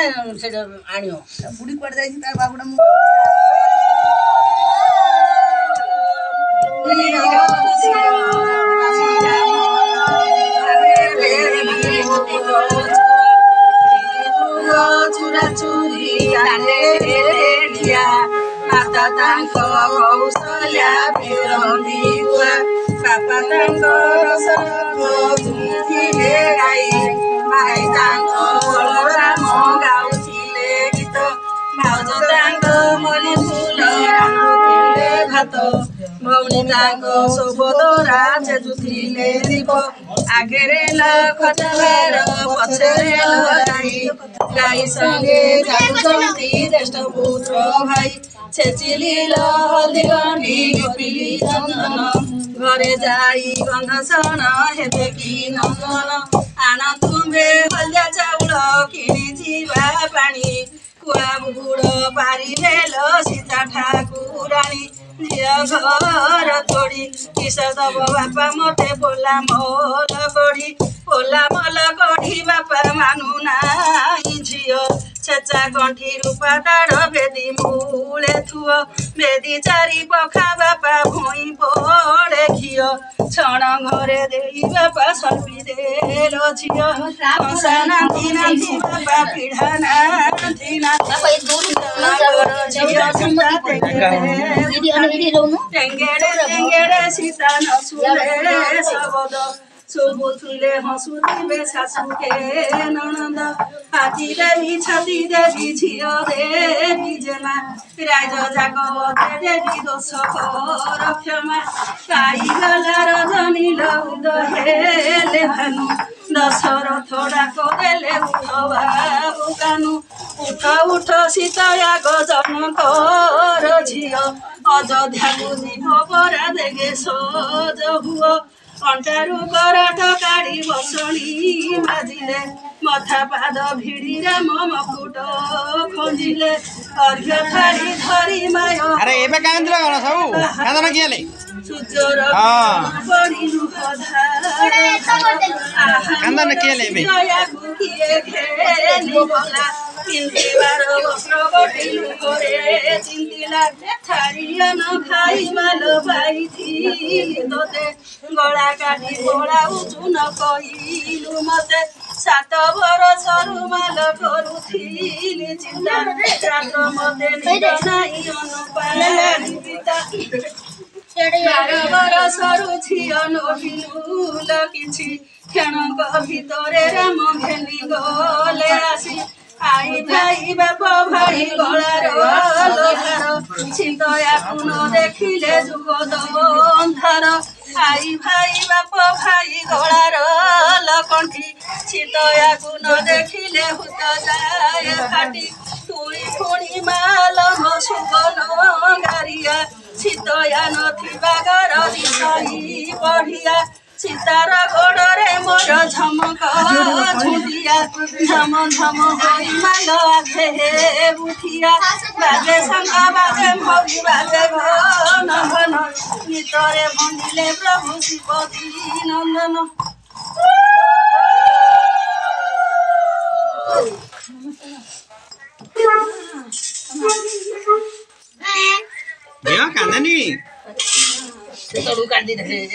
से आनियो बुढ़ी कुआडे जाई ता बाबुडा मु चुरा चुरी माता तांको कौशल्या बिरंदीवा बापा तांको रसले गाई माई तांको बलराम गाउथिले गीत भाउज तांको मली फूल रांधुथिले भात भौणी तांको सोबदरा चेजुथिले दीप आगेरे लखटबार पछरे गाई गाई संगे जाउछन्ति ज्येष्ठ पुत्र भाइ छेचिली हल्दी गण्डी गोपिली चन्दन घरे जाई गन्धसन हेबे कि नन्दन आन तुम्बे हल्दिया चाउल किनी जीवा पानी कुवा बुढो पारी भेल सीता ठाकुरानी झिया घर तोडी किस दब बापा मते बोला मोल कढी बापा मानु नाई झियो छेचा गंठी रूपा दाड़ बेदी मूले थुओ बेदी चारि पखा बापा भुई पड़े घियो क्षण घरे देई बापा सर्पी देल झियो कंसा नाथी नाथी बापा पीढ़ा नाथी नाथी टेंगेड़े सीता नसुरे सबद सुबुथुले हसुथिबे शाशुके ननद हाथी देवी छती देवी झियो देवी जेमा राज जाक देवी दोष कर क्षमा काई गला रजनी लौद हेले भानु दशरथ डाक देले उठ बाबु कानु उठ सीतया गजन कर झियो अयोध्याकु जीव परा देगे सज हुओ अंटारू कराट काढ़ी बसणी बाजिले मथा पाद भिड़ी राम मकुट खोजिले अर्घ्य थाली धरी माय अरे एबे कांदला गन सब कांदना कियाले सुजर बड़ी लुहधार कांदना कियाले एबे दया गुकिए खेली बोला पिंदिबार वस्त्र गटिलु करे चिंतिला थारिया न खाई माल पाई थी तोते गला काटी गोला उचु न कहिलु मते 7 बरस रुमाल करुथिली चिंता रात मते निद नाई अनुपानी पिता 12 बरस झियो नभिलु किछि क्षणक भितरे राम घेनी गले आसी आई भाई बाप भाई गलार लोहार चिंतया पुन देखिले जुगद अंधार आई भाई बाप भाई गलार लकंठी चिंतया पुन देखिले हुत जाए फाटी तुई पुणी माल सुगन गारिया चिंतया नथिबा घर दिसई बढ़िया सीतार गोड़े मोर झमक झुंडिया झम झम होई माल आधे बुथिया बाजे संगा बाजे भोगी बाजे घन घन गीतरे बंदिले प्रभु शिवती नंदन देवा कांदनी तड़ू काट दी